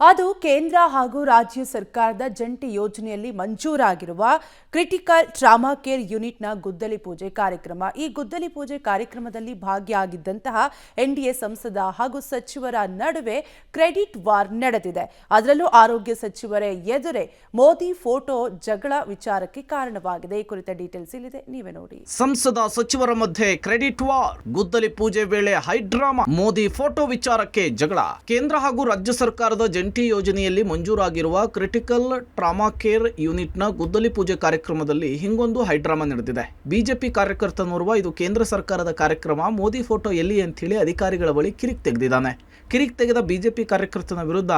ಅದು ಕೇಂದ್ರ ಹಾಗೂ ರಾಜ್ಯ ಸರ್ಕಾರದ ಜಂಟಿ ಯೋಜನೆಯಲ್ಲಿ ಮಂಜೂರಾಗಿರುವ ಕ್ರಿಟಿಕಲ್ ಟ್ರಾಮಾ ಕೇರ್ ಯೂನಿಟ್ನ ಗುದ್ದಲಿ ಪೂಜೆ ಕಾರ್ಯಕ್ರಮ. ಈ ಗುದ್ದಲಿ ಪೂಜೆ ಕಾರ್ಯಕ್ರಮದಲ್ಲಿ ಭಾಗಿಯಾಗಿದ್ದಂತಹ ಎನ್ಡಿಎ ಸಂಸದ ಹಾಗೂ ಸಚಿವರ ನಡುವೆ ಕ್ರೆಡಿಟ್ ವಾರ್ ನಡೆದಿದೆ. ಅದರಲ್ಲೂ ಆರೋಗ್ಯ ಸಚಿವರೇ ಎದುರೇ ಮೋದಿ ಫೋಟೋ ಜಗಳ ವಿಚಾರಕ್ಕೆ ಕಾರಣವಾಗಿದೆ. ಈ ಕುರಿತ ಡೀಟೇಲ್ಸ್ ಇಲ್ಲಿದೆ, ನೀವೇ ನೋಡಿ. ಸಂಸದ ಸಚಿವರ ಮಧ್ಯೆ ಕ್ರೆಡಿಟ್ ವಾರ್, ಗುದ್ದಲಿ ಪೂಜೆ ವೇಳೆ ಹೈಡ್ರಾಮಾ, ಮೋದಿ ಫೋಟೋ ವಿಚಾರಕ್ಕೆ ಜಗಳ. ಕೇಂದ್ರ ಹಾಗೂ ರಾಜ್ಯ ಸರ್ಕಾರದ ಜಂಟಿ ಯೋಜನೆಯಲ್ಲಿ ಮಂಜೂರಾಗಿರುವ ಕ್ರಿಟಿಕಲ್ ಟ್ರಾಮಾ ಕೇರ್ ಯೂನಿಟ್ನ ಗುದ್ದಲಿ ಪೂಜೆ ಕಾರ್ಯಕ್ರಮದಲ್ಲಿ ಹಿಂಗೊಂದು ಹೈಡ್ರಾಮಾ ನಡೆದಿದೆ. ಬಿಜೆಪಿ ಕಾರ್ಯಕರ್ತನೋರ್ವ ಇದು ಕೇಂದ್ರ ಸರ್ಕಾರದ ಕಾರ್ಯಕ್ರಮ, ಮೋದಿ ಫೋಟೋ ಎಲ್ಲಿ ಅಂತ ಹೇಳಿ ಅಧಿಕಾರಿಗಳ ಬಳಿ ಕಿರಿಕ್ ತೆಗೆದಿದ್ದಾನೆ. ಕಿರಿಕ್ ತೆಗೆದ ಬಿಜೆಪಿ ಕಾರ್ಯಕರ್ತನ ವಿರುದ್ಧ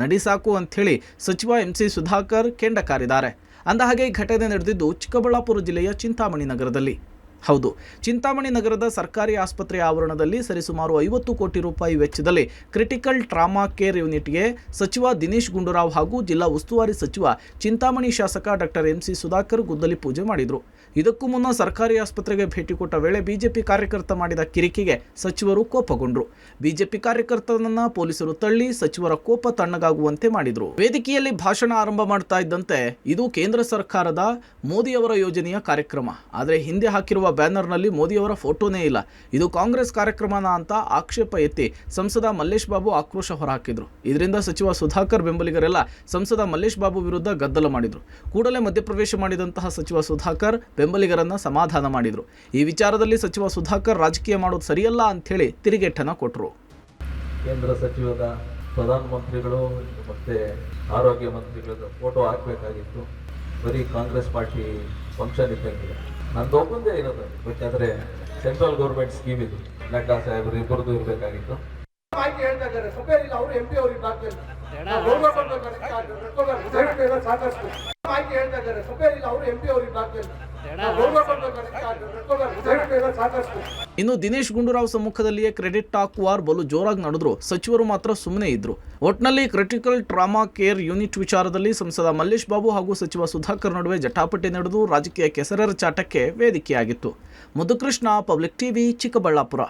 ನಡಿ ಸಾಕು ಅಂತ ಹೇಳಿ ಸಚಿವ MC ಸುಧಾಕರ್ ಕೆಂಡ ಕಾರಿದ್ದಾರೆ. ಅಂದಹಾಗೆ ಈ ಘಟನೆ ನಡೆದಿದ್ದು ಚಿಕ್ಕಬಳ್ಳಾಪುರ ಜಿಲ್ಲೆಯ ಚಿಂತಾಮಣಿ ನಗರದಲ್ಲಿ. ಹೌದು, ಚಿಂತಾಮಣಿ ನಗರದ ಸರ್ಕಾರಿ ಆಸ್ಪತ್ರೆಯ ಆವರಣದಲ್ಲಿ ಸರಿಸುಮಾರು 50 ಕೋಟಿ ರೂಪಾಯಿ ವೆಚ್ಚದಲ್ಲಿ ಕ್ರಿಟಿಕಲ್ ಟ್ರಾಮಾ ಕೇರ್ ಯೂನಿಟ್ಗೆ ಸಚಿವ ದಿನೇಶ್ ಗುಂಡೂರಾವ್ ಹಾಗೂ ಜಿಲ್ಲಾ ಉಸ್ತುವಾರಿ ಸಚಿವ ಚಿಂತಾಮಣಿ ಶಾಸಕ ಡಾಕ್ಟರ್ MC ಸುಧಾಕರ್ ಗುದ್ದಲಿ ಪೂಜೆ ಮಾಡಿದರು. ಇದಕ್ಕೂ ಮುನ್ನ ಸರ್ಕಾರಿ ಆಸ್ಪತ್ರೆಗೆ ಭೇಟಿ ಕೊಟ್ಟ ವೇಳೆ ಬಿಜೆಪಿ ಕಾರ್ಯಕರ್ತ ಮಾಡಿದ ಕಿರಿಕಿಗೆ ಸಚಿವರು ಕೋಪಗೊಂಡರು. ಬಿಜೆಪಿ ಕಾರ್ಯಕರ್ತನನ್ನ ಪೊಲೀಸರು ತಳ್ಳಿ ಸಚಿವರ ಕೋಪ ತಣ್ಣಗಾಗುವಂತೆ ಮಾಡಿದರು. ವೇದಿಕೆಯಲ್ಲಿ ಭಾಷಣ ಆರಂಭ ಮಾಡ್ತಾ ಇದ್ದಂತೆ ಇದು ಕೇಂದ್ರ ಸರ್ಕಾರದ ಮೋದಿಯವರ ಯೋಜನೆಯ ಕಾರ್ಯಕ್ರಮ, ಆದರೆ ಹಿಂದೆ ಹಾಕಿರುವ ಬ್ಯಾನರ್ನಲ್ಲಿ ಮೋದಿಯವರ ಫೋಟೋನೇ ಇಲ್ಲ, ಇದು ಕಾಂಗ್ರೆಸ್ ಕಾರ್ಯಕ್ರಮನ ಅಂತ ಆಕ್ಷೇಪ ಎತ್ತಿ ಸಂಸದ ಮಲ್ಲೇಶ್ ಬಾಬು ಆಕ್ರೋಶ ಹೊರಹಾಕಿದ್ರು. ಇದರಿಂದ ಸಚಿವ ಸುಧಾಕರ್ ಬೆಂಬಲಿಗರೆಲ್ಲ ಸಂಸದ ಮಲ್ಲೇಶ್ ಬಾಬು ವಿರುದ್ಧ ಗದ್ದಲ ಮಾಡಿದ್ರು. ಕೂಡಲೇ ಮಧ್ಯಪ್ರವೇಶ ಮಾಡಿದಂತಹ ಸಚಿವ ಸುಧಾಕರ್ ಬೆಂಬಲಿಗರನ್ನ ಸಮಾಧಾನ ಮಾಡಿದ್ರು. ಈ ವಿಚಾರದಲ್ಲಿ ಸಚಿವ ಸುಧಾಕರ್ ರಾಜಕೀಯ ಮಾಡೋದು ಸರಿಯಲ್ಲ ಅಂತ ಹೇಳಿ ತಿರುಗೇಟನ್ನ ಕೊಟ್ಟರು. ಕೇಂದ್ರ ಸಚಿವರ ಪ್ರಧಾನಮಂತ್ರಿಗಳು ಮತ್ತೆ ಆರೋಗ್ಯ ಮಂತ್ರಿಗಳ ಫೋಟೋ ಹಾಕಬೇಕಾಗಿತ್ತು. ಬರೀ ಕಾಂಗ್ರೆಸ್ ಪಾರ್ಟಿ ಫಂಕ್ಷನ್ ಇದ್ದಂಗಿದೆ. ನಂದು ಒಬ್ಬಂದೇ ಇರೋದು, ಬೇಕಾದ್ರೆ ಸೆಂಟ್ರಲ್ ಗೌರ್ಮೆಂಟ್ ಸ್ಕೀಮ್ ಇದು, ನಡ್ಡಾ ಸಾಹೇಬರು ಇಬ್ಬರದು ಇರಬೇಕಾಗಿತ್ತು. ಅವರು MP ಅವರಿಗೆ ಇನ್ನು ದಿನೇಶ್ ಗುಂಡೂರಾವ್ ಸಮ್ಮುಖದಲ್ಲಿಯೇ ಕ್ರೆಡಿಟ್ ಟಾಕ್ ವಾರ್ ಬಲು ಜೋರಾಗಿ ನಡೆದ್ರು. ಸಚಿವರು ಮಾತ್ರ ಸುಮ್ಮನೆ ಇದ್ರು. ಒಟ್ನಲ್ಲಿ ಕ್ರಿಟಿಕಲ್ ಟ್ರಾಮಾ ಕೇರ್ ಯೂನಿಟ್ ವಿಚಾರದಲ್ಲಿ ಸಂಸದ ಮಲ್ಲೇಶ್ ಬಾಬು ಹಾಗೂ ಸಚಿವ ಸುಧಾಕರ್ ನಡುವೆ ಜಟಾಪಟಿ ನಡೆದು ರಾಜಕೀಯ ಕೆಸರೆರ ಚಾಟಕ್ಕೆ ವೇದಿಕೆಯಾಗಿತ್ತು. Madhukrishna, public TV, Chikkaballapur.